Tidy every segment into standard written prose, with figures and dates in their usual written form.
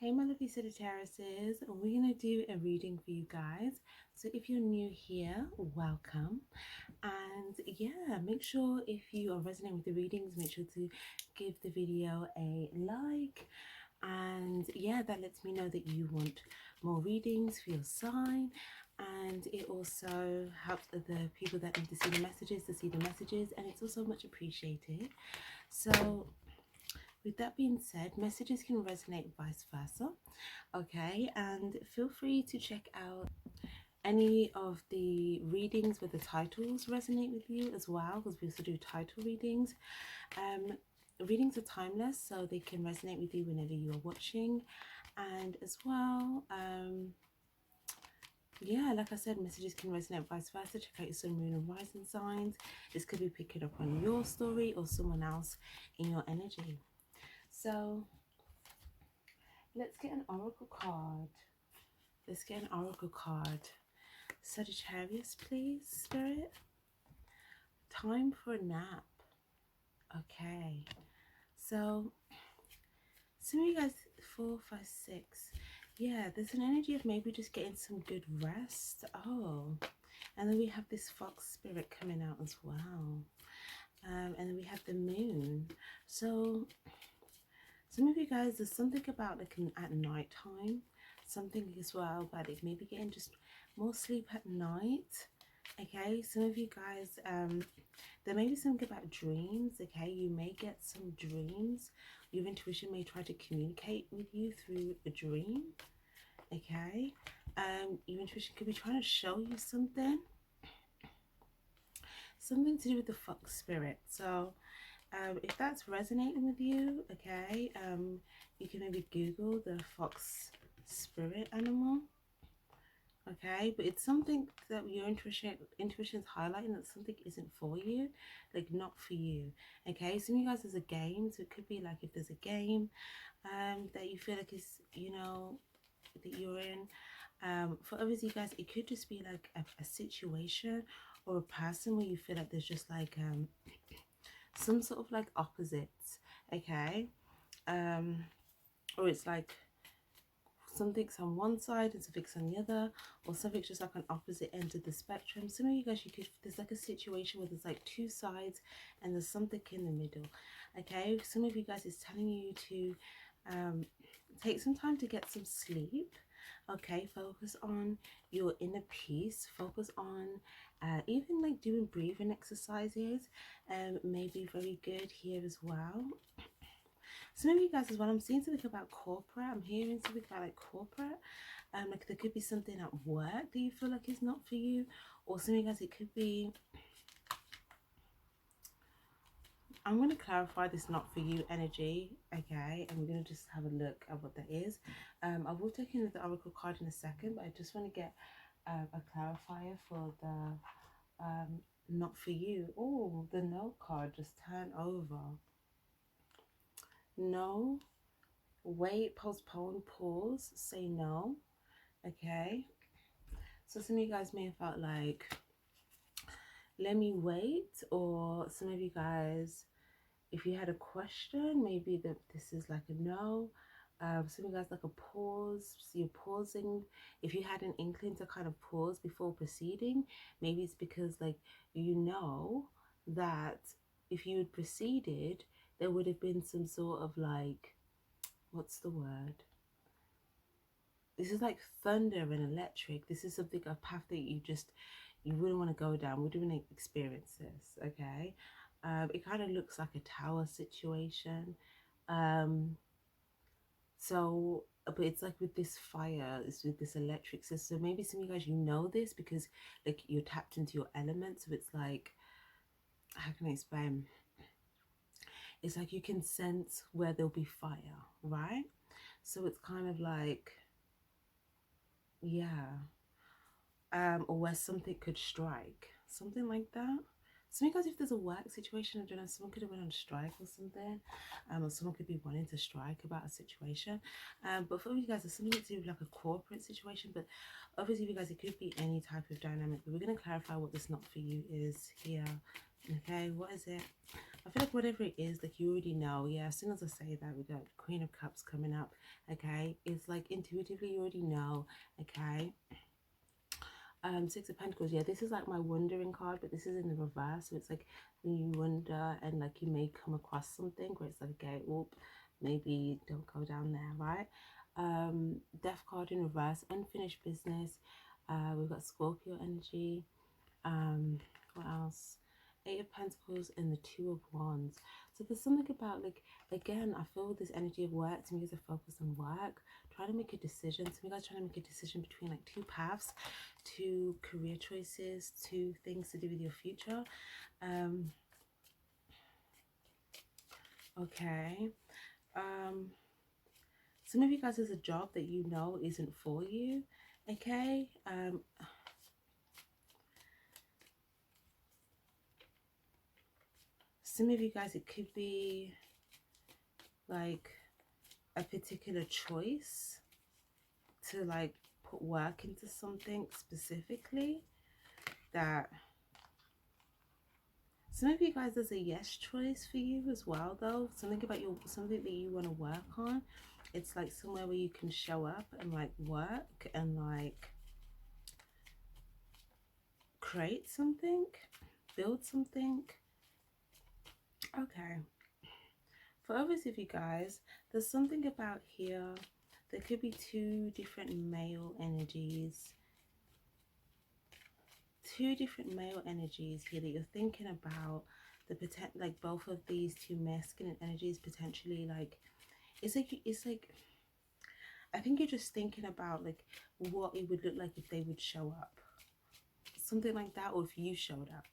Hey my lovely Sagittariuses, we're going to do a reading for you guys. So if you're new here, welcome. And yeah, make sure if you are resonating with the readings, make sure to give the video a like. And yeah, that lets me know that you want more readings for your sign. And it also helps the people that need to see the messages to see the messages. And it's also much appreciated. So with that being said, messages can resonate vice versa, okay? And feel free to check out any of the readings where the titles resonate with you as well, because we also do title readings. Readings are timeless, so they can resonate with you whenever you are watching. And as well, yeah, like I said, messages can resonate vice versa. Check out your sun, moon, and rising signs. This could be picking up on your story or someone else in your energy. So let's get an oracle card. Let's get an oracle card. Sagittarius, please, Spirit. Time for a nap. Okay. So, some of you guys, 4, 5, 6. Yeah, there's an energy of maybe just getting some good rest. Oh. And then we have this fox spirit coming out as well. And then we have the moon. So, some of you guys, there's something about like at night time. Something as well about it maybe getting just more sleep at night. Okay, some of you guys, there may be something about dreams. Okay, you may get some dreams. Your intuition may try to communicate with you through a dream. Okay, your intuition could be trying to show you something to do with the fox spirit. So if that's resonating with you, okay, you can maybe Google the fox spirit animal. Okay, but it's something that your intuition's highlighting that something isn't for you, like not for you. Okay, some of you guys, there's a game, so it could be like if there's a game that you feel like is, you know, that you're in. For others of you guys, it could just be like a situation or a person where you feel like there's just like some sort of like opposites. Okay, or it's like something's on one side and something's on the other, or something's just like on opposite ends of the spectrum. Some of you guys, you could, there's like a situation where there's like two sides and there's something in the middle. Okay, some of you guys, is telling you to take some time to get some sleep. Okay, focus on your inner peace, focus on even like doing breathing exercises may be very good here as well. Some of you guys as well, I'm seeing something about corporate. I'm hearing something about like corporate. Like there could be something at work that you feel like is not for you. Or some of you guys, it could be, I'm going to clarify this not for you energy, okay? And we're going to just have a look at what that is. I will take in the oracle card in a second, but I just want to get a clarifier for the not for you. Oh, the no card just turned over. No, wait, postpone, pause, say no. Okay, so some of you guys may have felt like, let me wait, or some of you guys, if you had a question, maybe that this is like a no. Some of you guys like a pause, so you're pausing. If you had an inkling to kind of pause before proceeding, maybe it's because like you know that if you had proceeded, there would have been some sort of like, what's the word? This is like thunder and electric. This is something, a path that you wouldn't want to go down. We wouldn't experience this, okay? It kind of looks like a tower situation. So, but it's like with this fire, it's with this electric system. So maybe some of you guys, you know this because like you're tapped into your element. So it's like, how can I explain? It's like you can sense where there'll be fire, right? So it's kind of like, yeah. Or where something could strike, something like that. So because if there's a work situation, I don't know, someone could have went on strike or something, or someone could be wanting to strike about a situation. But for you guys, there's something to do with like a corporate situation. But obviously, for you guys, it could be any type of dynamic. But we're going to clarify what this not for you is here. Okay, what is it? I feel like whatever it is, like you already know. Yeah, as soon as I say that, we got Queen of Cups coming up. Okay, it's like intuitively you already know. Okay. Six of Pentacles. Yeah, this is like my wondering card, but this is in the reverse. So it's like when you wonder and like you may come across something where it's like, okay, whoop, maybe don't go down there, right? Death card in reverse, unfinished business. We've got Scorpio energy. What else? Eight of Pentacles and the Two of Wands. So there's something about, like, again, I feel this energy of work. To me, is a focus on work. Try to make a decision. To me, guys, trying to make a decision between like two paths, two career choices, two things to do with your future. Okay. Some of you guys, there's a job that you know isn't for you. Okay. Some of you guys, it could be like a particular choice to like put work into something specifically that some of you guys, there's a yes choice for you as well, though. Something about your, something that you want to work on. It's like somewhere where you can show up and like work and like create something, build something. Okay. For others of you guys, there's something about here. There could be two different male energies. Two different male energies here that you're thinking about. The potential, like both of these two masculine energies potentially, like it's like I think you're just thinking about like what it would look like if they would show up, something like that, or if you showed up.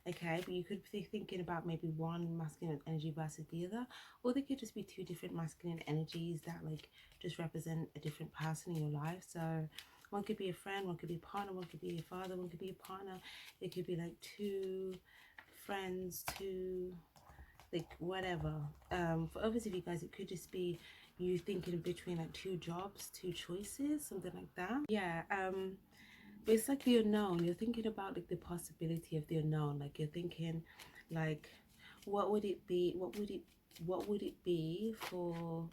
Okay, but you could be thinking about maybe one masculine energy versus the other, or they could just be two different masculine energies that like just represent a different person in your life. So one could be a friend, one could be a partner, one could be a father, one could be a partner. It could be like two friends, two, like whatever. For others of you guys, it could just be you thinking between like two jobs, two choices, something like that. Yeah. But it's like the unknown. You're thinking about like the possibility of the unknown. Like you're thinking like what would it be, what would it be for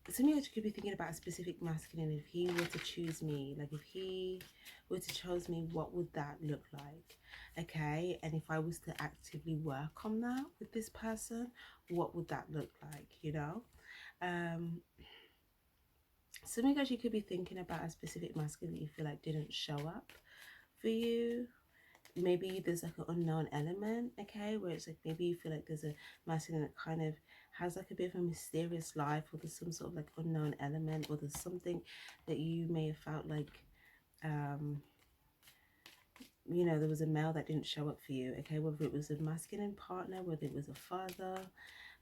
something that you could be thinking about a specific masculine. If he were to choose me, like if he were to choose me, what would that look like? Okay, and if I was to actively work on that with this person, what would that look like, you know? Some of you guys, you could be thinking about a specific masculine that you feel like didn't show up for you. Maybe there's like an unknown element, okay, where it's like maybe you feel like there's a masculine that kind of has like a bit of a mysterious life, or there's some sort of like unknown element, or there's something that you may have felt like you know, there was a male that didn't show up for you, okay, whether it was a masculine partner, whether it was a father.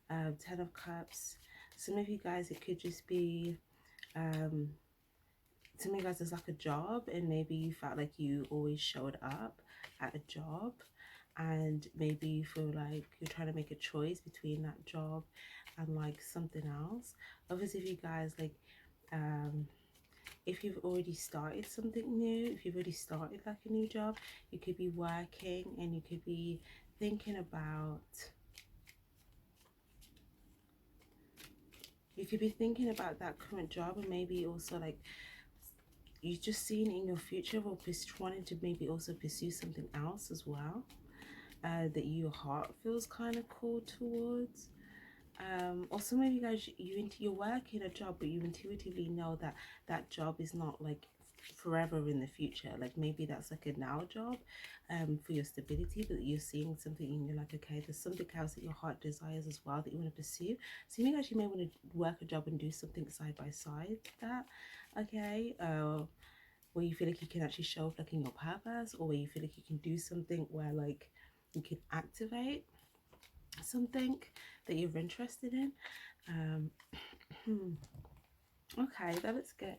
10 of Cups. Some of you guys, it could just be to me, guys, there's like a job, and maybe you felt like you always showed up at a job, and maybe you feel like you're trying to make a choice between that job and like something else. Obviously, if you guys like if you've already started something new, if you've already started like a new job, you could be working and you could be thinking about that current job, and maybe also like you just seeing in your future, or wanting to maybe also pursue something else as well, that your heart feels kind of called towards. Or some of you guys, you're working a job, but you intuitively know that that job is not like forever in the future. Like maybe that's like a now job for your stability, but you're seeing something and you're like, okay, there's something else that your heart desires as well that you want to pursue. So you guys, you may want to work a job and do something side by side that, okay, where you feel like you can actually show up like in your purpose, or where you feel like you can do something where like you can activate something that you're interested in. Okay, that looks good.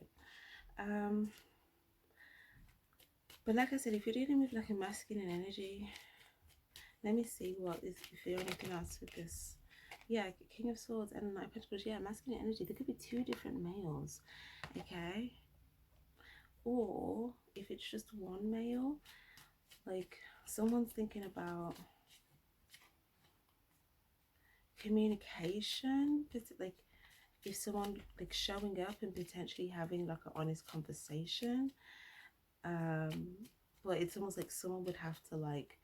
But like I said, if you're dealing with like a masculine energy, let me see what is, if there's anything else with this. Yeah, King of Swords and Knight of Pentacles. Yeah, masculine energy. There could be two different males, okay? Or if it's just one male, like someone's thinking about communication, like if someone like showing up and potentially having like an honest conversation, but it's almost like someone would have to like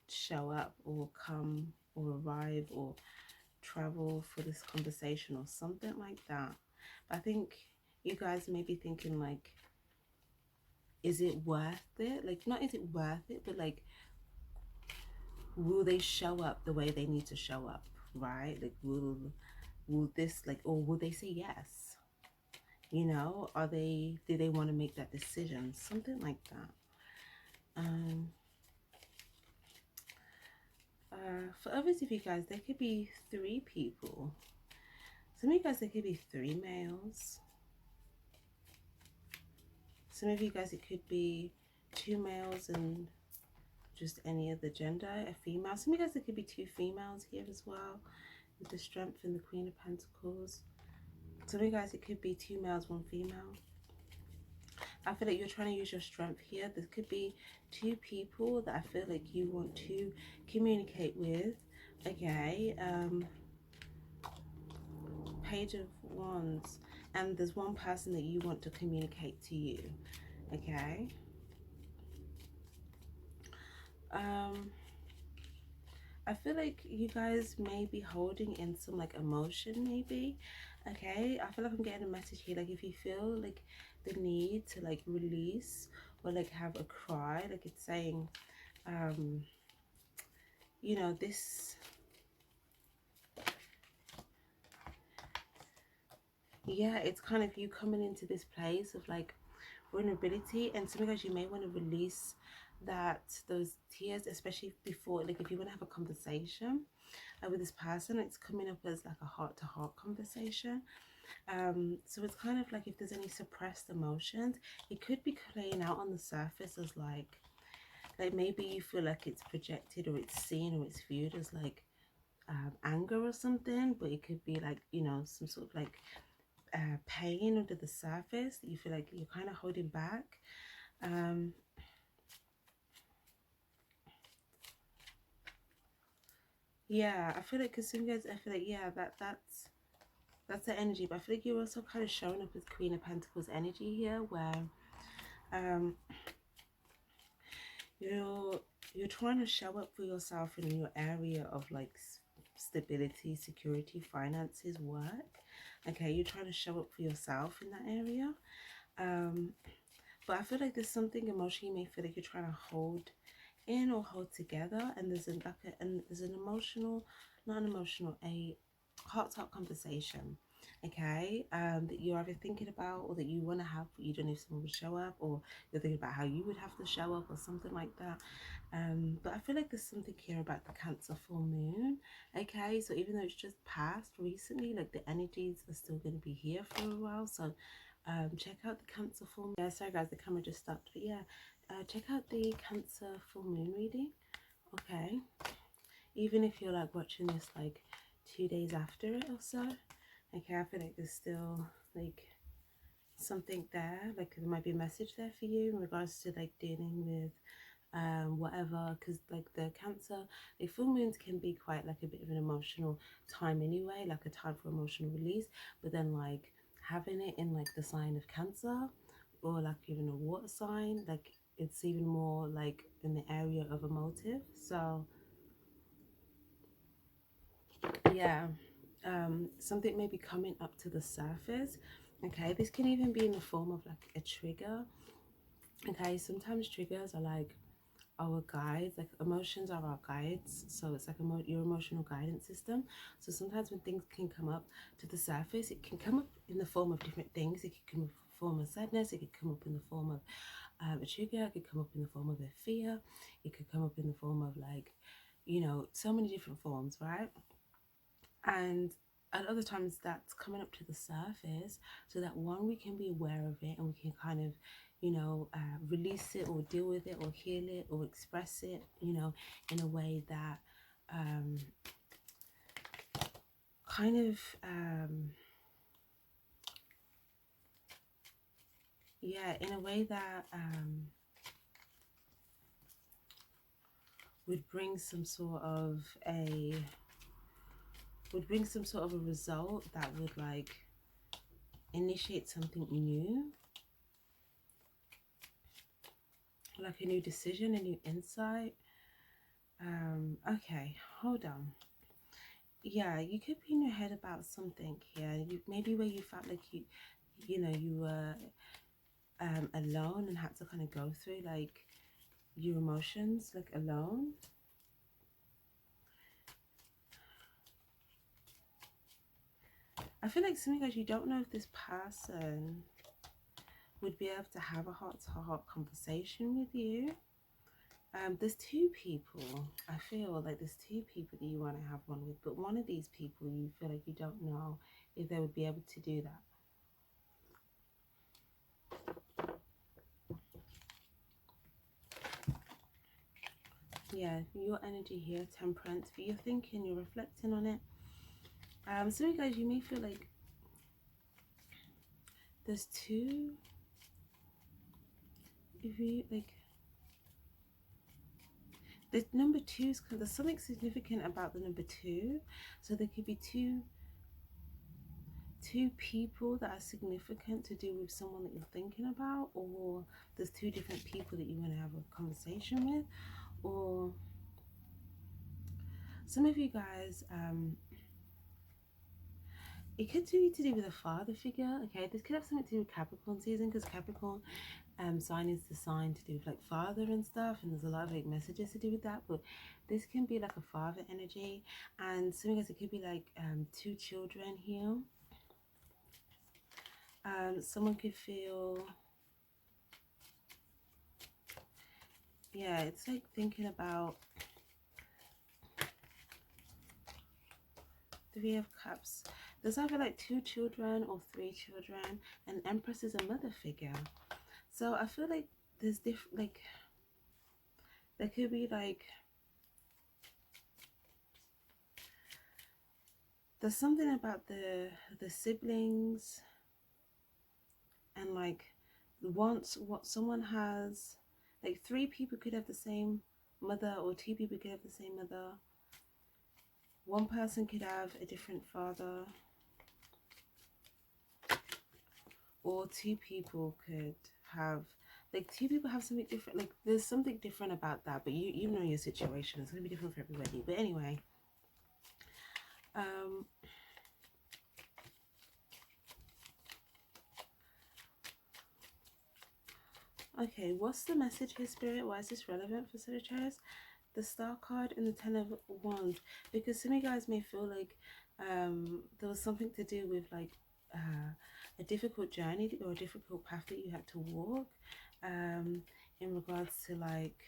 show up or come or arrive or travel for this conversation or something like that. But I think you guys may be thinking like, is it worth it? Like, not is it worth it, but like, will they show up the way they need to show up, right? Like, will this like, or will they say yes? You know, do they want to make that decision? Something like that. For others of you guys, there could be 3 people. Some of you guys, there could be 3 males. Some of you guys, it could be 2 males and just any other gender, a female. Some of you guys, there could be 2 females here as well, with the Strength and the Queen of Pentacles. Some of you guys, it could be 2 males, 1 female. I feel like you're trying to use your strength here. There could be 2 people that I feel like you want to communicate with. Okay, Page of Wands, and there's 1 person that you want to communicate to you. Okay. I feel like you guys may be holding in some like emotion, maybe. Okay, I feel like I'm getting a message here, like if you feel like the need to like release or like have a cry, like it's saying you know, this, yeah, it's kind of you coming into this place of like vulnerability, and sometimes you may want to release those tears, especially before, like if you want to have a conversation with this person. It's coming up as like a heart-to-heart conversation. So it's kind of like if there's any suppressed emotions, it could be playing out on the surface as like maybe you feel like it's projected or it's seen or it's viewed as like anger or something, but it could be like, you know, some sort of like pain under the surface that you feel like you're kind of holding back. Yeah, I feel like, because some guys, I feel like, yeah, that's the energy, but I feel like you're also kind of showing up with Queen of Pentacles energy here, where you're trying to show up for yourself in your area of like stability, security, finances, work. Okay, you're trying to show up for yourself in that area. But I feel like there's something emotionally you may feel like you're trying to hold in or hold together, and there's an emotional, not an emotional, a heart-to-heart conversation, okay, that you're either thinking about or that you want to have, but you don't know if someone would show up, or you're thinking about how you would have to show up or something like that. But I feel like there's something here about the Cancer full moon. Okay, so even though it's just passed recently, like the energies are still going to be here for a while. So check out the Cancer full moon. Yeah, sorry guys, the camera just stopped, but yeah, check out the Cancer full moon reading. Okay, even if you're like watching this like 2 days after it or so. Okay, I feel like there's still like something there, like there might be a message there for you in regards to like dealing with whatever, because like the Cancer, like full moons can be quite like a bit of an emotional time anyway, like a time for emotional release, but then like having it in like the sign of Cancer, or like even a water sign, like it's even more like in the area of emotive. So yeah, something may be coming up to the surface. Okay, this can even be in the form of like a trigger. Okay, sometimes triggers are like our guides, like emotions are our guides, so it's like your emotional guidance system. So sometimes when things can come up to the surface, it can come up in the form of different things. It could come up in the form of sadness, it could come up in the form of a trigger, it could come up in the form of a fear, it could come up in the form of like, you know, so many different forms, right? And at other times that's coming up to the surface, so that one, we can be aware of it and we can kind of, you know, release it or deal with it or heal it or express it, you know, in a way that kind of yeah, in a way that would bring some sort of a would bring some sort of a result that would like initiate something new, like a new decision, a new insight. Okay, hold on. Yeah, you could be in your head about something here. Maybe where you felt like you were alone and had to kind of go through like your emotions like alone. I feel like something like you don't know if this person would be able to have a heart-to-heart conversation with you. There's two people. I feel like there's two people that you want to have one with, but one of these people you feel like you don't know if they would be able to do that. Yeah, your energy here, Temperance, but you're thinking, you're reflecting on it. So you guys, you may feel like there's two, if you like, the number two is there's something significant about the number two. So there could be two people that are significant to do with someone that you're thinking about, or there's two different people that you want to have a conversation with, or some of you guys, it could be to do with a father figure. Okay, this could have something to do with Capricorn season, because Capricorn sign is the sign to do with like father and stuff, and there's a lot of like messages to do with that. But this can be like a father energy, and some of you guys, it could be like two children here. Someone could feel, yeah, it's like thinking about Three of Cups. There's either like two children or three children, and Empress is a mother figure. So I feel like there's different, like there could be like, there's something about the siblings, and like once what someone has, like three people could have the same mother, or two people could have the same mother. One person could have a different father, or two people could have, like two people have something different. Like there's something different about that, but you know your situation, it's gonna be different for everybody. But anyway, okay, what's the message here, Spirit? Why is this relevant for Sagittarius? The Star card and the Ten of Wands, because some of you guys may feel like there was something to do with like a difficult journey or a difficult path that you had to walk, in regards to like,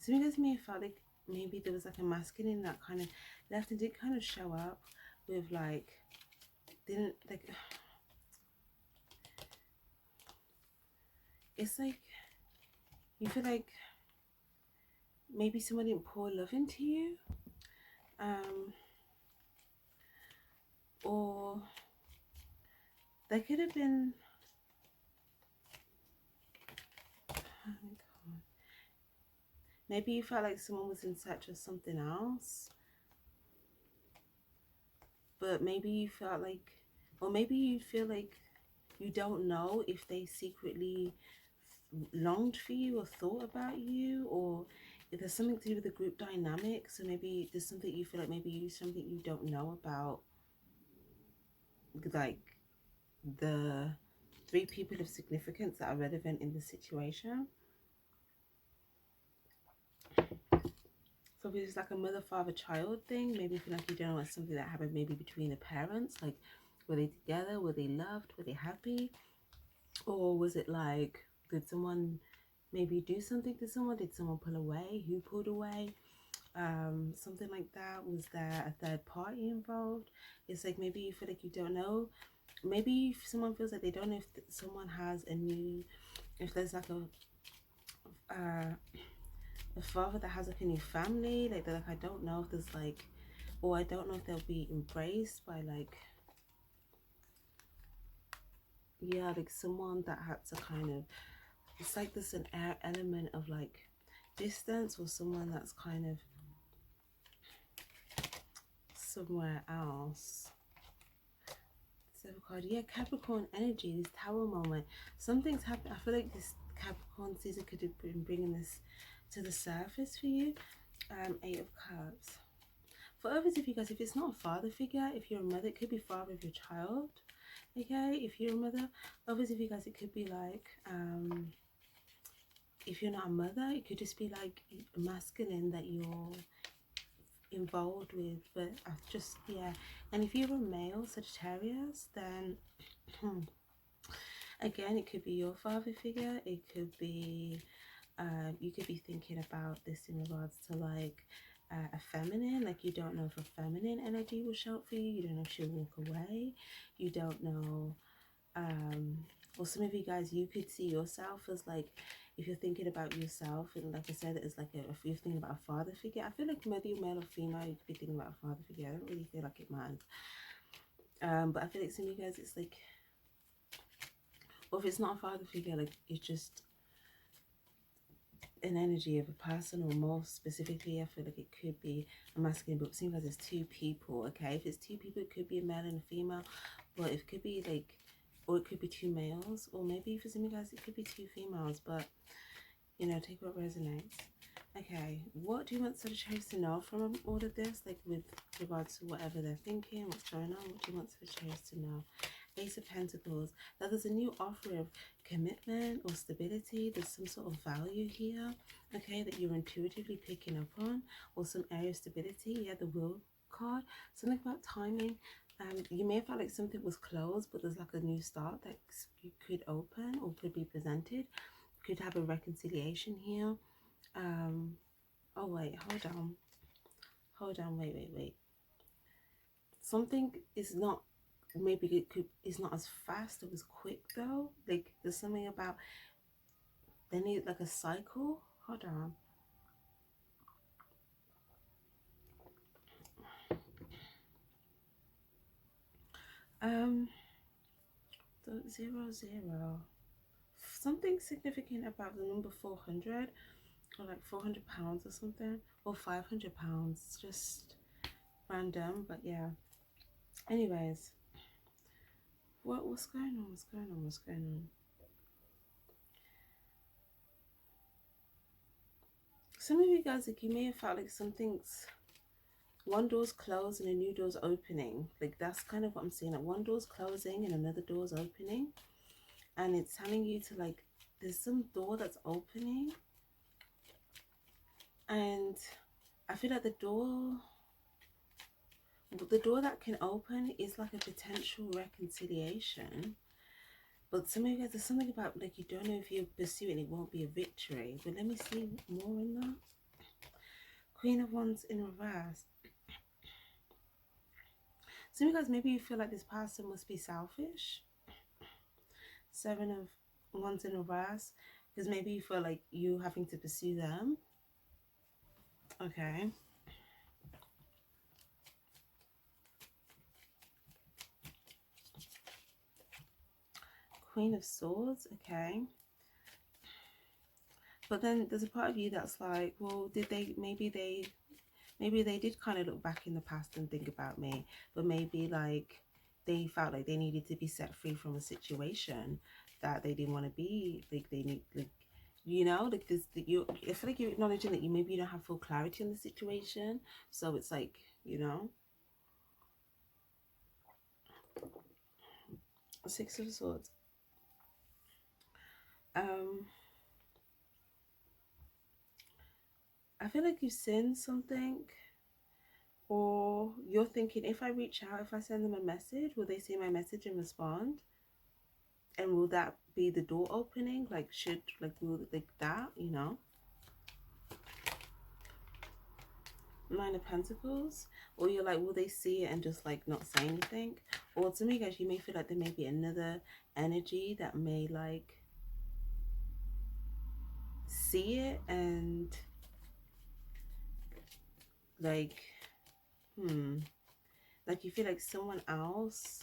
some of you guys may have felt like maybe there was like a masculine that kind of left and did kind of show up with like, didn't like, it's like you feel like maybe someone didn't pour love into you, or there could have been, oh my God, maybe you felt like someone was in search of something else, but maybe you felt like, or maybe you feel like you don't know if they secretly longed for you or thought about you, or if there's something to do with the group dynamic. So maybe there's something you feel like maybe something you don't know about, like the three people of significance that are relevant in the situation. So if it's like a mother, father, child thing, maybe you feel like you don't know it's something that happened maybe between the parents, like were they together, were they loved, were they happy, or was it like, did someone maybe do something to someone, did someone pull away, who pulled away, something like that. Was there a third party involved? It's like maybe you feel like you don't know, maybe if someone feels like they don't know if someone has a new, if there's like a father that has like a new family, like they're like, I don't know if there's like, or I don't know if they'll be embraced by like, yeah, like someone that had to kind of, it's like there's an element of like distance, or someone that's kind of somewhere else. Seven card, yeah, Capricorn energy, this Tower moment. Something's happened. I feel like this Capricorn season could have been bringing this to the surface for you. Eight of Cups. For others of you guys, if it's not a father figure, if you're a mother, it could be father of your child. Okay, if you're a mother. Others of you guys, it could be like, if you're not a mother, it could just be like masculine that you're involved with. But I've just, yeah. And if you're a male Sagittarius, then again, it could be your father figure. It could be, you could be thinking about this in regards to like a feminine, like you don't know if a feminine energy will show up for you. You don't know if she'll walk away. You don't know, or some of you guys, you could see yourself as like, if you're thinking about yourself, and like I said, it's like if you're thinking about a father figure, I feel like whether you're male or female, you could be thinking about a father figure. I don't really feel like it matters. But I feel like some of you guys, it's like, or if it's not a father figure, like it's just an energy of a person, or more specifically, I feel like it could be a masculine, but it seems like there's two people. Okay, if it's two people, it could be a male and a female, but it could be like, or it could be two males, or maybe for some of you guys it could be two females, but you know, take what resonates. Okay, what do you want Sagittarius to know from all of this, like with regards to whatever they're thinking, what's going on? What do you want Sagittarius to know? Ace of Pentacles, that there's a new offer of commitment or stability. There's some sort of value here, okay, that you're intuitively picking up on, or some area of stability. Yeah, the Will card, something about timing. You may have felt like something was closed, but there's like a new start that you could open or could be presented. Could have a reconciliation here. Oh wait, hold on, wait. Something is not, maybe it could, is not as fast or as quick though. Like there's something about, they need like a cycle. Hold on. The 00. Something significant about the number 400, or like 400 pounds or something, or 500 pounds. Just random, but yeah. Anyways, what's going on? What's going on? What's going on? Some of you guys, like you may have felt like something's, one door's closed and a new door's opening. Like that's kind of what I'm seeing. Like one door's closing and another door's opening, and it's telling you to like, there's some door that's opening, and I feel like the door that can open is like a potential reconciliation. But some of you guys, there's something about like you don't know if you pursue it, it won't be a victory. But let me see more in that. Queen of Wands in reverse. Some of you guys, maybe you feel like this person must be selfish. Seven of Wands in reverse, because maybe you feel like you having to pursue them. Okay. Queen of Swords. Okay. But then there's a part of you that's like, well, did they, maybe they did kind of look back in the past and think about me, but maybe like they felt like they needed to be set free from a situation that they didn't want to be. Like they need, like, you know, like this, you, I feel like you're acknowledging that maybe you don't have full clarity on the situation, so it's like, you know. Six of Swords. I feel like you've seen something, or you're thinking, if I reach out, if I send them a message, will they see my message and respond? And will that be the door opening? Like, should, like, will, like that, you know? Nine of Pentacles. Or you're like, will they see it and just like not say anything? Or to me, guys, you may feel like there may be another energy that may like see it and like, like you feel like someone else,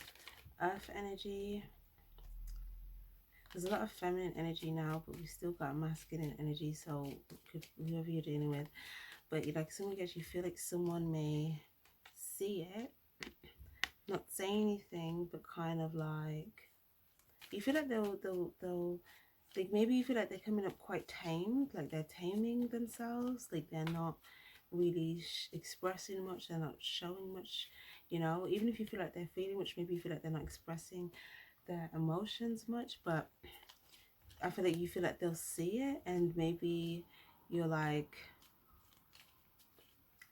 earth energy. There's a lot of feminine energy now, but we've still got masculine energy, so whoever you're dealing with. But like some of you guys, you feel like someone may see it, not say anything, but kind of like, you feel like they'll like, maybe you feel like they're coming up quite tamed, like they're taming themselves, like they're not really expressing much, they're not showing much, you know, even if you feel like they're feeling much, maybe you feel like they're not expressing their emotions much, but I feel like you feel like they'll see it, and maybe you're like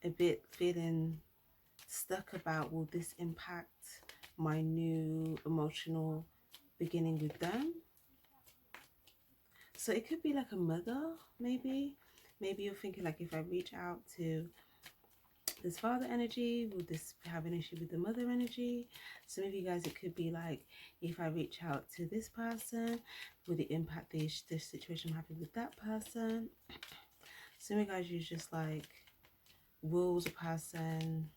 a bit feeling stuck about, will this impact my new emotional beginning with them? So it could be like a mother, maybe you're thinking like, if I reach out to this father energy, will this have an issue with the mother energy? Some of you guys, it could be like, if I reach out to this person, will it impact this situation I'm having with that person? Some of you guys, you just like, will the person,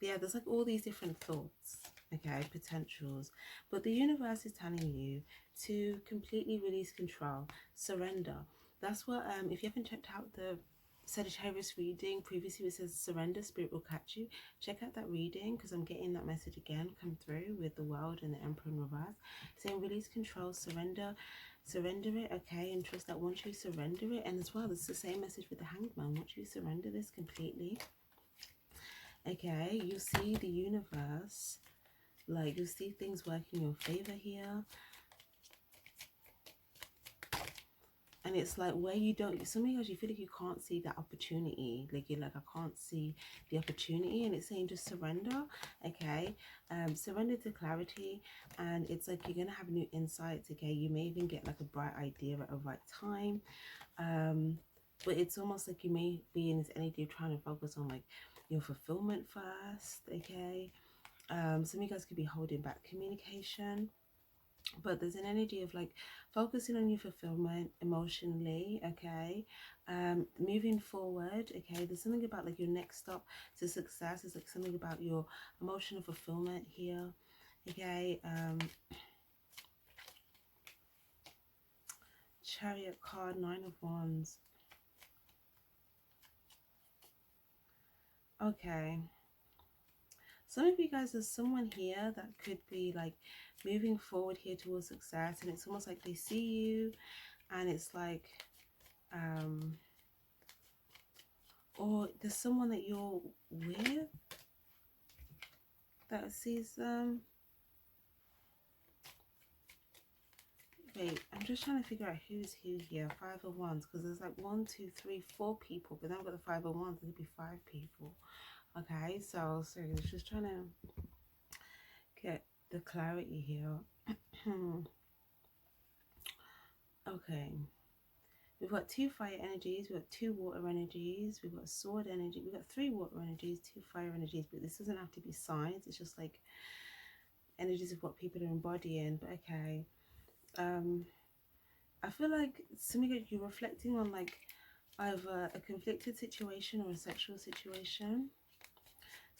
yeah, there's like all these different thoughts, okay, potentials, but the universe is telling you to completely release control, surrender. That's what, if you haven't checked out the Sagittarius reading previously, it says surrender, spirit will catch you. Check out that reading, because I'm getting that message again come through with the world and the emperor in reverse, saying release control, surrender it, okay, and trust that once you surrender it, and as well, it's the same message with the hangman, once you surrender this completely, okay, you see the universe, like, you see things working in your favor here. And it's like, where you don't, some of you guys, you feel like you can't see that opportunity, like you're like, I can't see the opportunity, and it's saying just surrender, okay, surrender to clarity, and it's like you're gonna have new insights, okay, you may even get like a bright idea at a right time, but it's almost like you may be in this energy of trying to focus on like your fulfillment first, okay. Some of you guys could be holding back communication, but there's an energy of like focusing on your fulfillment emotionally, okay, moving forward, okay. There's something about like your next stop to success is like something about your emotional fulfillment here, okay. Chariot card, 9 of Wands, okay. Some of you guys, there's someone here that could be like moving forward here towards success, and it's almost like they see you, and it's like, or there's someone that you're with that sees them. Wait, I'm just trying to figure out who's who here. 5 of Wands, because there's like 1, 2, 3, 4 people, but then I've got the 5 of Wands, it could be 5 people. Okay, so it's just trying to get the clarity here. Okay, we've got 2 fire energies, we've got 2 water energies, we've got sword energy, we've got 3 water energies, 2 fire energies, but this doesn't have to be signs, it's just like energies of what people are embodying. But okay, I feel like some of you're reflecting on like either a conflicted situation or a sexual situation.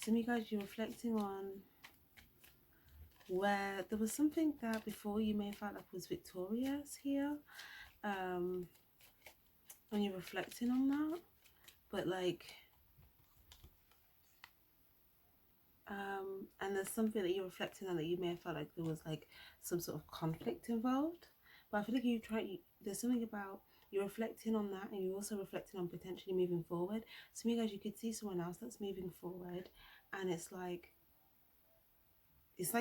Some of you guys, you're reflecting on where there was something that before you may have felt like was victorious here, and you're reflecting on that, but like, and there's something that you're reflecting on that you may have felt like there was like some sort of conflict involved, but I feel like there's something about you're reflecting on that, and you're also reflecting on potentially moving forward. Some of you guys, you could see someone else that's moving forward, and it's like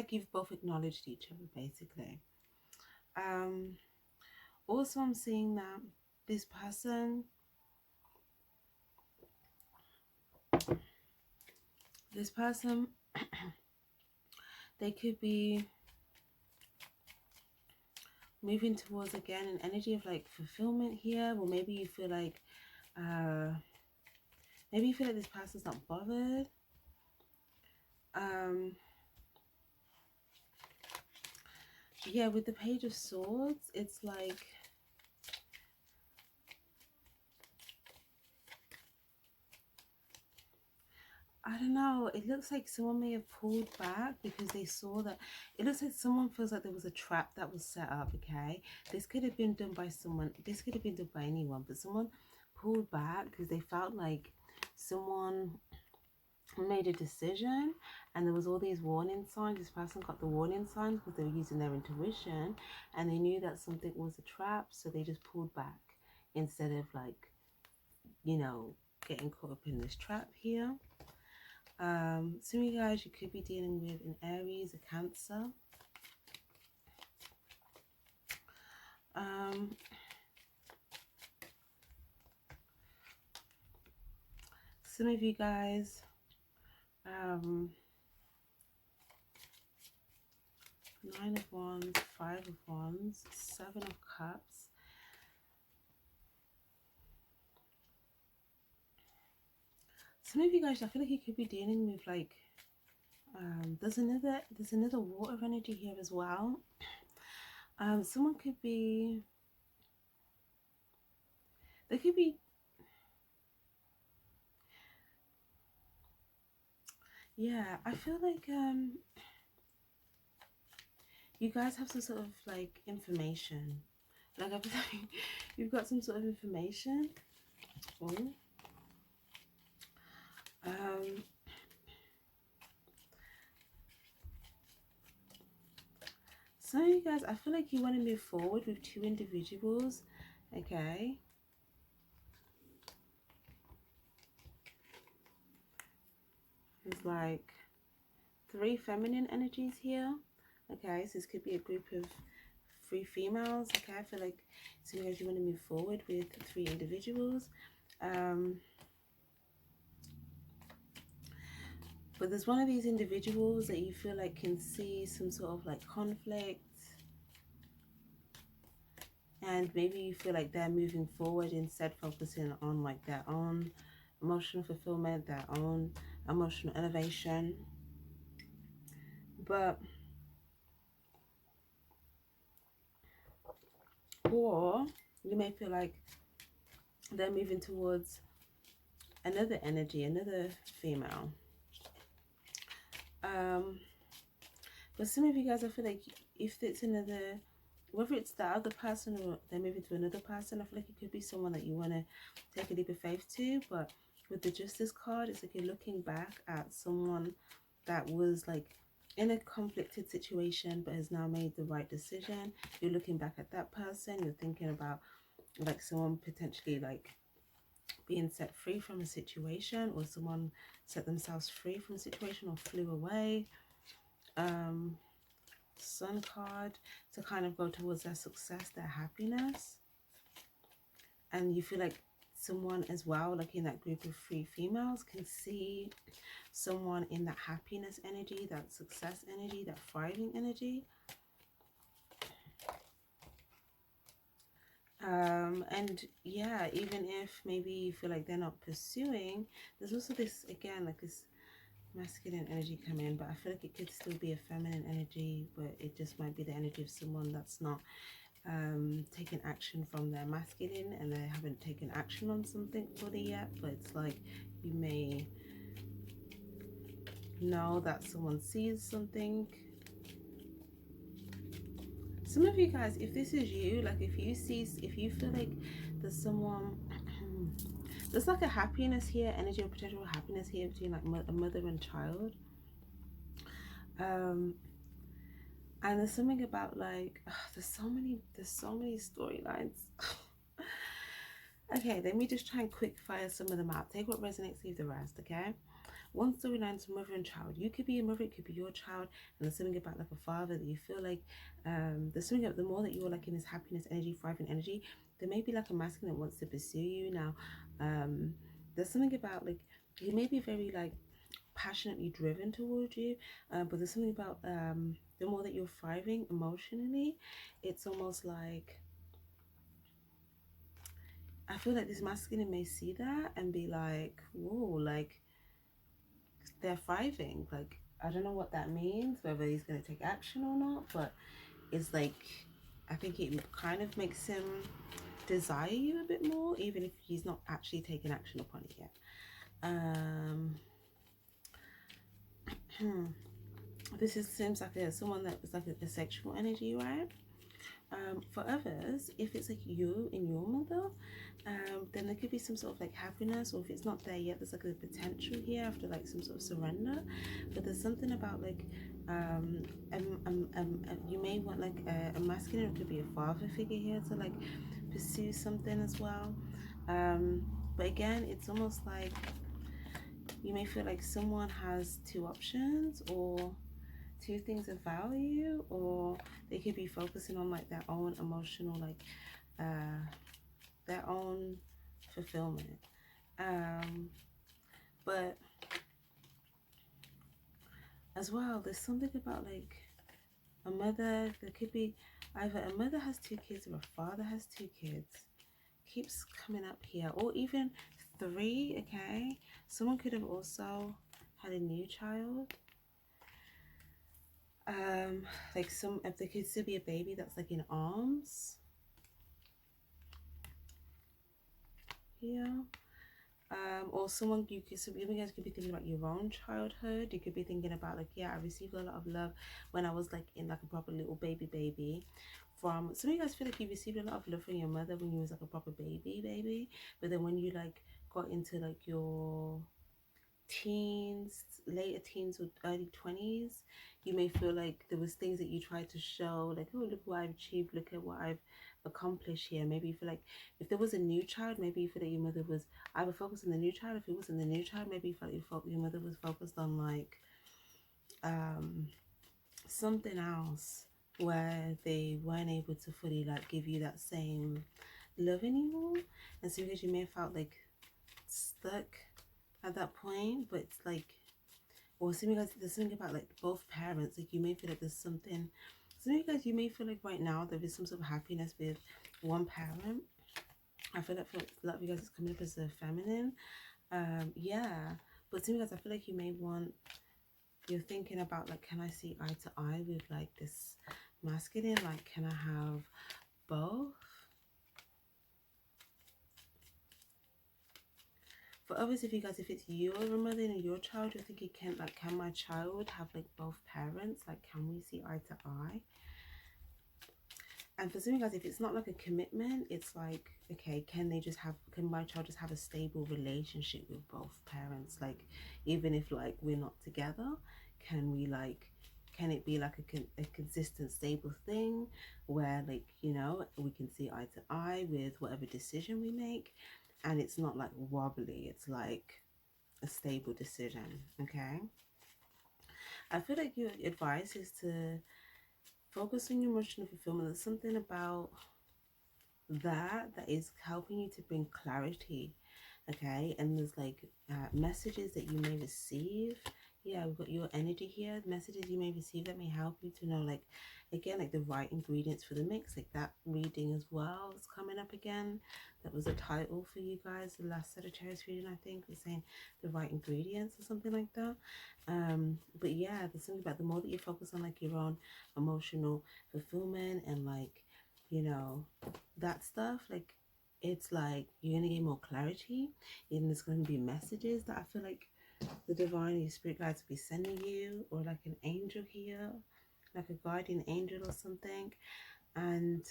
you've both acknowledged each other basically. Also, I'm seeing that this person, they could be moving towards again an energy of like fulfillment here. Well, maybe you feel like this person's not bothered. Yeah, with the Page of Swords, it's like I don't know, it looks like someone may have pulled back because they saw that, it looks like someone feels like there was a trap that was set up, okay? This could have been done by someone, this could have been done by anyone, but someone pulled back because they felt like someone made a decision, and there was all these warning signs. This person got the warning signs because they were using their intuition, and they knew that something was a trap, so they just pulled back instead of, like, you know, getting caught up in this trap here. Some of you guys, you could be dealing with an Aries, a Cancer. Some of you guys, 9 of Wands, 5 of Wands, 7 of Cups. Some of you guys, I feel like you could be dealing with, like, there's another water energy here as well. Someone could be, they could be, yeah, I feel like you guys have some sort of, like, information. Like, I feel like you've got some sort of information. Oh. Some of you guys, I feel like you want to move forward with 2 individuals, okay? There's like 3 feminine energies here, okay? So this could be a group of 3 females, okay? I feel like some of you guys, you want to move forward with 3 individuals. But there's one of these individuals that you feel like can see some sort of, like, conflict, and maybe you feel like they're moving forward instead focusing on, like, their own emotional fulfillment, their own emotional elevation. But, or you may feel like they're moving towards another energy, another female. But some of you guys, I feel like if it's another, whether it's the other person or they're moving to another person, I feel like it could be someone that you want to take a leap of faith to. But with the Justice card, it's like you're looking back at someone that was, like, in a conflicted situation but has now made the right decision. You're looking back at that person, you're thinking about, like, someone potentially, like, being set free from a situation, or someone set themselves free from a situation or flew away. Sun card, to kind of go towards their success, their happiness. And you feel like someone as well, like in that group of 3 females, can see someone in that happiness energy, that success energy, that thriving energy. And yeah, even if maybe you feel like they're not pursuing, there's also this, again, like this masculine energy come in, but I feel like it could still be a feminine energy, but it just might be the energy of someone that's not taking action from their masculine, and they haven't taken action on something fully yet. But it's like you may know that someone sees something. Some of you guys, if this is you, like, if you feel like there's someone there's like a happiness here, energy or potential happiness here between, like, a mother and child. And there's something about, like, there's so many storylines. Okay, let me just try and quick fire some of them out. Take what resonates, leave the rest, okay? One storyline is mother and child. You could be a mother, it could be your child, and there's something about, like, a father that you feel like there's something about, the more that you're, like, in this happiness energy, thriving energy, there may be, like, a masculine that wants to pursue you. Now, there's something about, like, he may be very, like, passionately driven towards you, but there's something about the more that you're thriving emotionally, it's almost like, I feel like this masculine may see that and be like, whoa, like, they're thriving. Like, I don't know what that means, whether he's going to take action or not, but it's like, I think it kind of makes him desire you a bit more, even if he's not actually taking action upon it yet. This seems like someone that was like a sexual energy, right? For others, if it's like you and your mother, then there could be some sort of like happiness, or if it's not there yet, there's like a potential here after like some sort of surrender. But there's something about like you may want like a masculine, or it could be a father figure here to like pursue something as well. But again, it's almost like you may feel like someone has two options or two things of value, or they could be focusing on like their own emotional, like their own fulfillment. But as well, there's something about like a mother. There could be either a mother has two kids or a father has two kids. Keeps coming up here, or even three. Okay, someone could have also had a new child. Like some, if there could still be a baby that's like in arms here. Or someone, you guys could be thinking about your own childhood. You could be thinking about like, yeah, I received a lot of love when I was like in like a proper little baby. From some of you guys feel like you received a lot of love from your mother when you was like a proper baby, but then when you like got into like your teens, later teens or early 20s, you may feel like there was things that you tried to show, like, oh, look what I've achieved, look at what I've accomplished here. Maybe you feel like if there was a new child, maybe you feel that your mother was either focused on the new child. If it wasn't the new child, maybe you felt your mother was focused on like something else, where they weren't able to fully like give you that same love anymore. And so because you may have felt like stuck at that point, but it's like, or some of you guys, there's something about like both parents, like you may feel like there's something, some of you guys, you may feel like right now there is some sort of happiness with one parent. I feel like for a lot of you guys it's coming up as a feminine. Yeah, but some of you guys, I feel like you may want, you're thinking about like, can I see eye to eye with like this masculine, like can I have both? For others, if you guys, if it's your mother and your child, you're thinking, can my child have like both parents? Like, can we see eye to eye? And for some of you guys, if it's not like a commitment, it's like, okay, can my child just have a stable relationship with both parents? Like, even if like we're not together, can we like, can it be like a consistent, stable thing where like, you know, we can see eye to eye with whatever decision we make, and it's not like wobbly, it's like a stable decision. Okay, I feel like your advice is to focus on your emotional fulfillment. There's something about that is helping you to bring clarity. Okay, and there's like messages that you may receive. Yeah, we've got your energy here, messages you may receive that may help you to know, like, again, like the right ingredients for the mix. Like that reading as well is coming up again. That was a title for you guys, the last Sagittarius reading, I think, was saying the right ingredients or something like that. But yeah, there's something about the more that you focus on like your own emotional fulfillment and like, you know, that stuff, like it's like you're gonna get more clarity, and there's gonna be messages that I feel like the divine, your spirit guides will be sending you, or like an angel here, like a guardian angel or something. And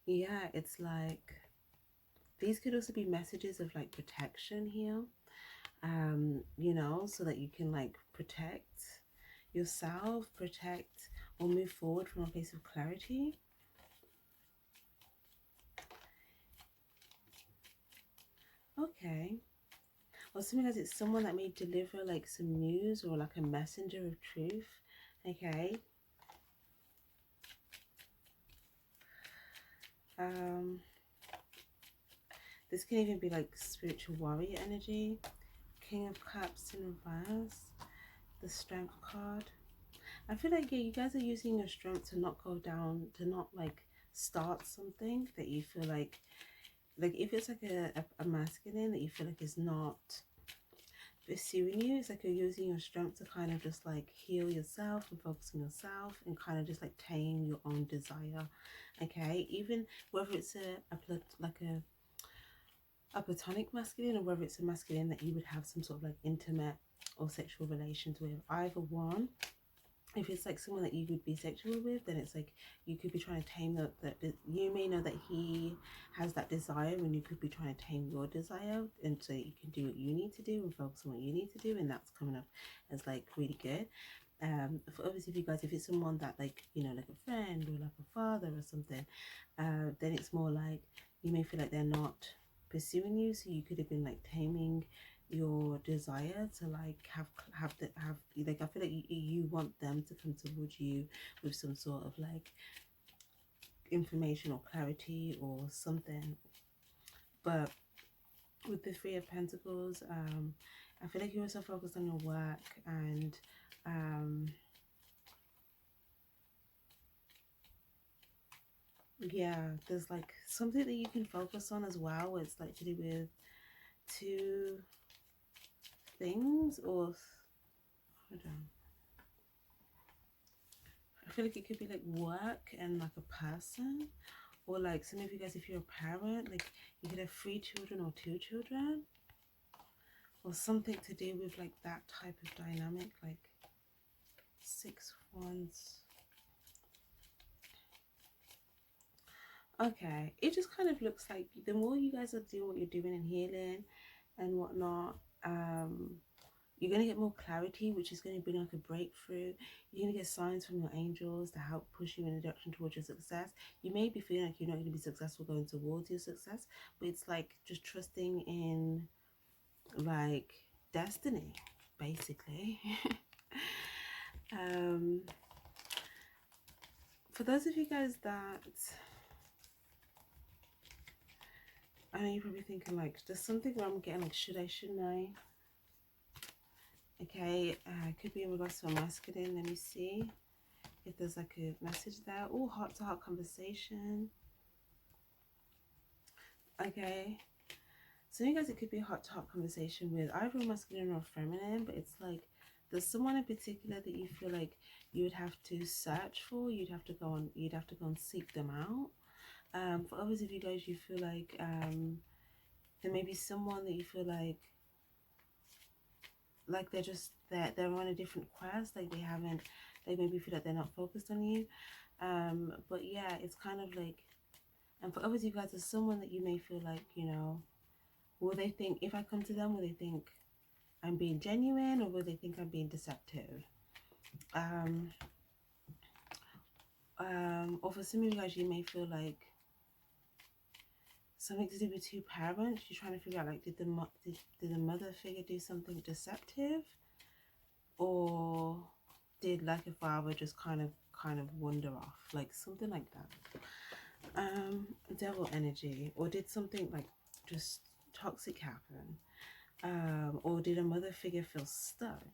yeah, it's like these could also be messages of like protection here, you know, so that you can like protect yourself, protect or move forward from a place of clarity. Okay. Or something as it's someone that may deliver like some news, or like a messenger of truth. Okay. This can even be like spiritual warrior energy. King of Cups in reverse. The Strength card. I feel like, yeah, you guys are using your strength to not go down, to not like start something that you feel like if it's like a masculine that you feel like is not pursuing you, it's like you're using your strength to kind of just like heal yourself and focus on yourself and kind of just like tame your own desire. Okay, even whether it's a platonic masculine, or whether it's a masculine that you would have some sort of like intimate or sexual relations with, either one, if it's like someone that you could be sexual with, then it's like you could be trying to tame that you may know that he has that desire, and you could be trying to tame your desire, and so you can do what you need to do and focus on what you need to do, and that's coming up as like really good. For obviously, if you guys, if it's someone that like, you know, like a friend or like a father or something, then it's more like you may feel like they're not pursuing you, so you could have been like taming your desire to like have like, I feel like you want them to come towards you with some sort of like information or clarity or something. But with the Three of Pentacles, I feel like you're also focused on your work, and yeah, there's like something that you can focus on as well. It's like to do with two things, or hold on, I feel like it could be like work and like a person, or like some of you guys, if you're a parent, like you could have 3 children or 2 children, or something to do with like that type of dynamic, like 6 Wands. Okay, it just kind of looks like the more you guys are doing what you're doing and healing and whatnot, you're going to get more clarity, which is going to bring like a breakthrough. You're going to get signs from your angels to help push you in a direction towards your success. You may be feeling like you're not going to be successful going towards your success, but it's like just trusting in like destiny, basically. For those of you guys that, I know you're probably thinking like, there's something where I'm getting like, should I, shouldn't I? Okay, it could be in regards to a masculine. Let me see if there's like a message there. Oh, heart to heart conversation. Okay, so you guys, it could be a heart to heart conversation with either a masculine or a feminine, but it's like there's someone in particular that you feel like you would have to search for. You'd have to go and seek them out. For others of you guys, you feel like there may be someone that you feel like they're just they're on a different quest, like they maybe feel like they're not focused on you. But yeah, it's kind of like, and for others of you guys, there's someone that you may feel like, you know, will they think, if I come to them, will they think I'm being genuine, or will they think I'm being deceptive? Or for some of you guys, you may feel like something to do with 2 parents. You're trying to figure out like, did the mother figure do something deceptive, or did like a father just kind of wander off, like something like that. Devil energy, or did something like just toxic happen, or did a mother figure feel stuck,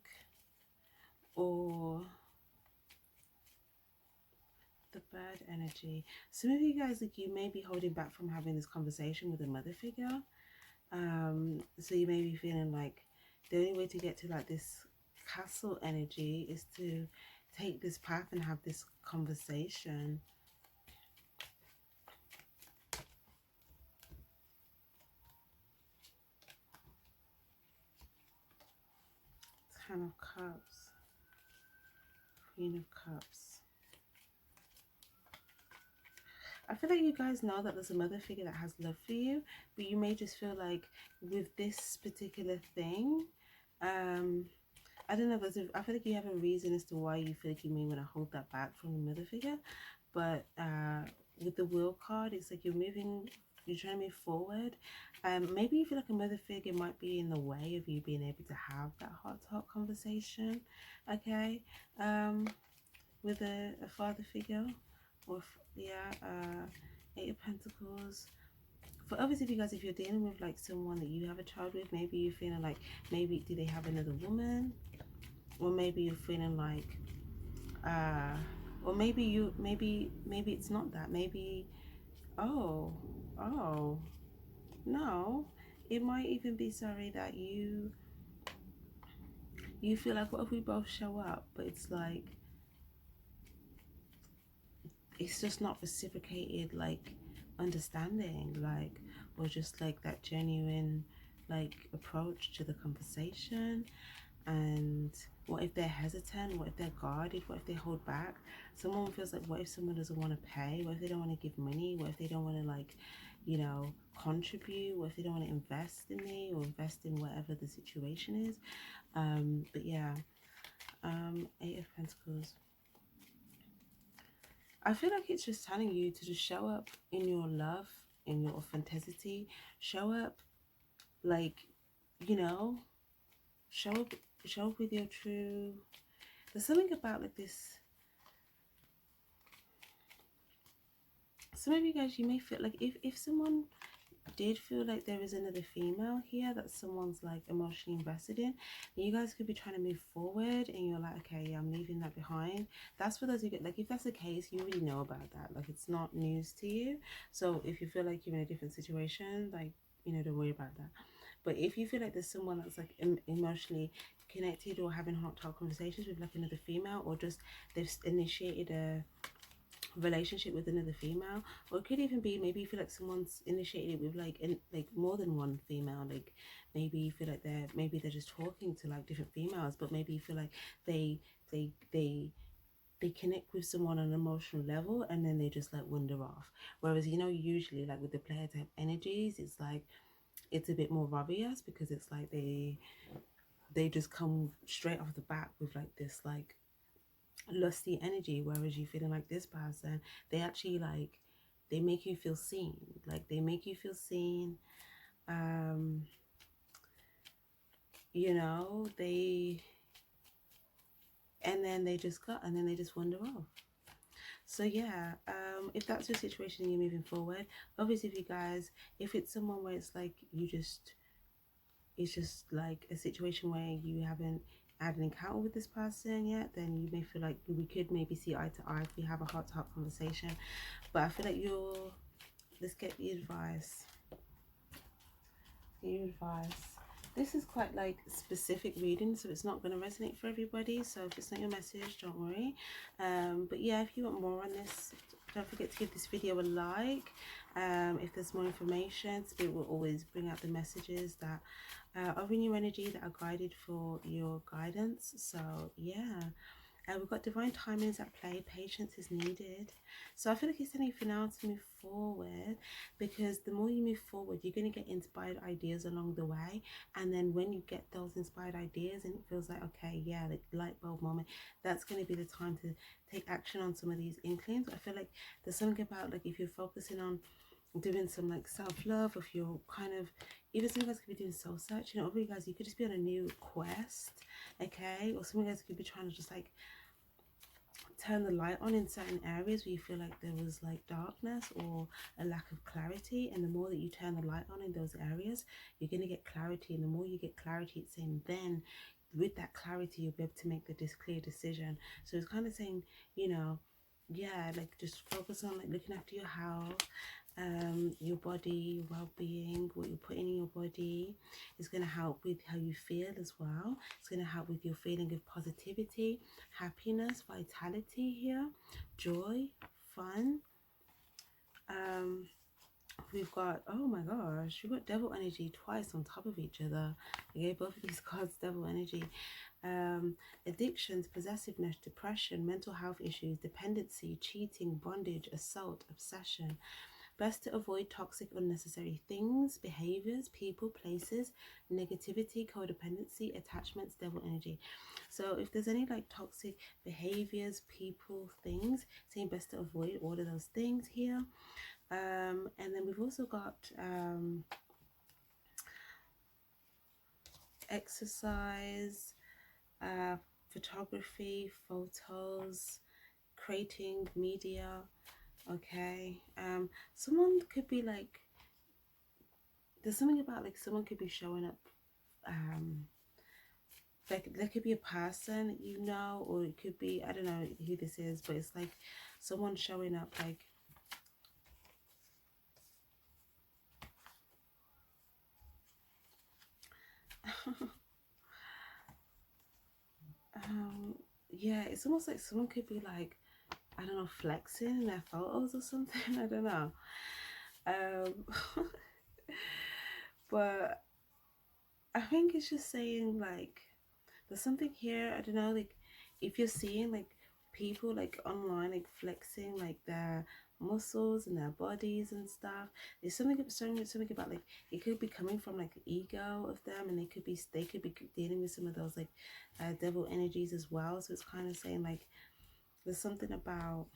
or the bird energy. Some of you guys, like, you may be holding back from having this conversation with a mother figure. So you may be feeling like the only way to get to like this castle energy is to take this path and have this conversation. Ten of Cups, Queen of Cups. I feel like you guys know that there's a mother figure that has love for you, but you may just feel like with this particular thing, I don't know, I feel like you have a reason as to why you feel like you may want to hold that back from the mother figure. But with the Wheel card, it's like you're trying to move forward. Maybe you feel like a mother figure might be in the way of you being able to have that heart-to-heart conversation, okay, with a father figure, or yeah, 8 of Pentacles. For others of you guys, if you're dealing with like someone that you have a child with, maybe you're feeling like, maybe do they have another woman, or maybe you're feeling like, or maybe it's not that. Maybe, oh no, it might even be, sorry, that you feel like, what if we both show up, but it's like it's just not reciprocated like understanding, like, or just like that genuine like approach to the conversation. And What if they're hesitant? What if they're guarded? What if they hold back? Someone feels like, what if someone doesn't want to pay? What if they don't want to give money? What if they don't want to, like, you know, contribute? What if they don't want to invest in me or invest in whatever the situation is? But yeah, Eight of Pentacles. I feel like it's just telling you to just show up in your love, in your authenticity. Show up, like, you know, show up with your true. There's something about, like, this. Some of you guys, you may feel like if someone did feel like there is another female here that someone's like emotionally invested in, and you guys could be trying to move forward and you're like, okay, yeah, I'm leaving that behind. That's for those who get, like, if that's the case, you already know about that, like, it's not news to you. So if you feel like you're in a different situation, like, you know, don't worry about that. But if you feel like there's someone that's like emotionally connected or having heart to heart conversations with like another female, or just they've initiated a relationship with another female, or it could even be maybe you feel like someone's initiated it with like more than one female, like maybe you feel like they're just talking to like different females, but maybe you feel like they they they they connect with someone on an emotional level and then they just like wander off. Whereas, you know, usually like with the player type energies, it's like it's a bit more obvious because it's like they just come straight off the bat with like this like lusty energy, whereas you feeling like this person, they actually like they make you feel seen, like they make you feel seen. You know, and then they just wander off. So yeah, if that's your situation and you're moving forward, obviously if you guys, if it's someone where it's like it's just like a situation where you haven't had an encounter with this person yet, then you may feel like we could maybe see eye to eye if we have a heart to heart conversation. But I feel like let's get the advice. This is quite like specific reading, so it's not going to resonate for everybody. So if it's not your message, don't worry. But yeah, if you want more on this, don't forget to give this video a like. If there's more information, Spirit will always bring out the messages that are in your energy, that are guided for your guidance. So yeah, we've got divine timings at play. Patience is needed. So I feel like it's telling you for now to move forward, because the more you move forward, you're going to get inspired ideas along the way. And then when you get those inspired ideas and it feels like, okay, yeah, like light bulb moment, that's going to be the time to take action on some of these inklings. I feel like there's something about, like, if you're focusing on doing some like self-love, if you're kind of, even some of you guys could be doing soul searching, or you guys, you could just be on a new quest, okay? Or some of you guys could be trying to just like turn the light on in certain areas where you feel like there was like darkness or a lack of clarity, and the more that you turn the light on in those areas, you're going to get clarity, and the more you get clarity, it's saying then with that clarity you'll be able to make this clear decision. So it's kind of saying, you know, yeah, like just focus on like looking after your health, your body, well-being, what you're putting in your body is going to help with how you feel as well. It's going to help with your feeling of positivity, happiness, vitality here, joy, fun. We've got, oh my gosh, we've got devil energy twice on top of each other. Okay, both of these cards, devil energy. Addictions, possessiveness, depression, mental health issues, dependency, cheating, bondage, assault, obsession. Best to avoid toxic, unnecessary things, behaviors, people, places, negativity, codependency, attachments, devil energy. So if there's any like toxic behaviors, people, things, saying best to avoid all of those things here. And then we've also got exercise, photography, photos, creating media. Okay, someone could be like, there's something about like someone could be showing up, like there could be a person, you know, or it could be, I don't know who this is, but it's like someone showing up like yeah, it's almost like someone could be like, I don't know, flexing in their photos or something. I don't know. But I think it's just saying like There's something here, I don't know, like if you're seeing like people like online like flexing like their muscles and their bodies and stuff, there's something about like it could be coming from like the ego of them, and they could be dealing with some of those like devil energies as well. So it's kind of saying like there's something about,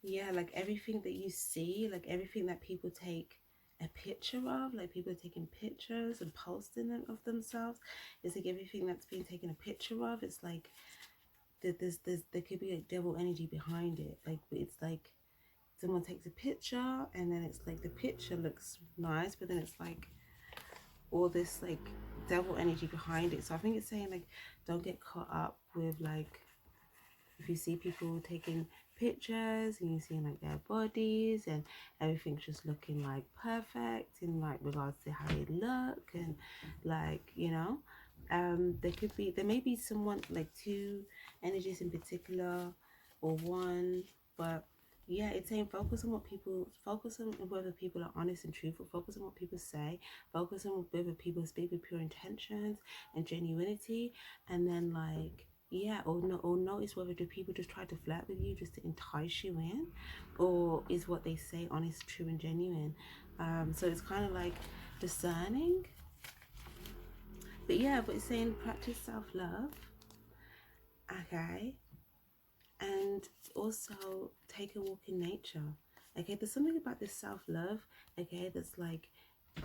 yeah, like everything that you see, like everything that people take a picture of, like people are taking pictures and posting them of themselves. It's like everything that's being taken a picture of, it's like there could be a devil energy behind it. Like it's like someone takes a picture and then it's like the picture looks nice, but then it's like all this like devil energy behind it. So I think it's saying like don't get caught up with like if you see people taking pictures and you see like their bodies and everything's just looking like perfect in like regards to how they look, and like, you know, there may be someone like two energies in particular or one, but yeah, it's saying focus on whether people are honest and truthful, focus on what people say, focus on whether people speak with pure intentions and genuinity, and then like, yeah, or no, or notice whether do people just try to flirt with you just to entice you in, or is what they say honest, true, and genuine. So it's kind of like discerning. But yeah, but it's saying practice self-love, okay, and also take a walk in nature. Okay, there's something about this self-love, okay, that's like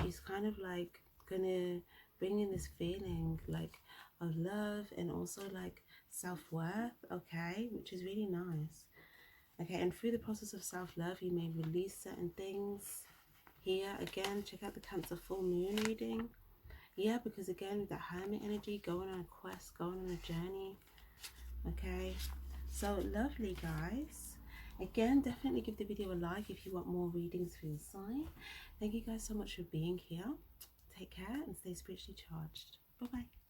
it's kind of like gonna bring in this feeling like of love and also like self-worth, okay, which is really nice. Okay, and through the process of self-love you may release certain things. Here again, check out the Cancer full moon reading. Yeah, because again, that hermit energy, going on a quest, going on a journey. Okay, so lovely, guys. Again, definitely give the video a like if you want more readings for your sign. Thank you guys so much for being here. Take care and stay spiritually charged. Bye bye.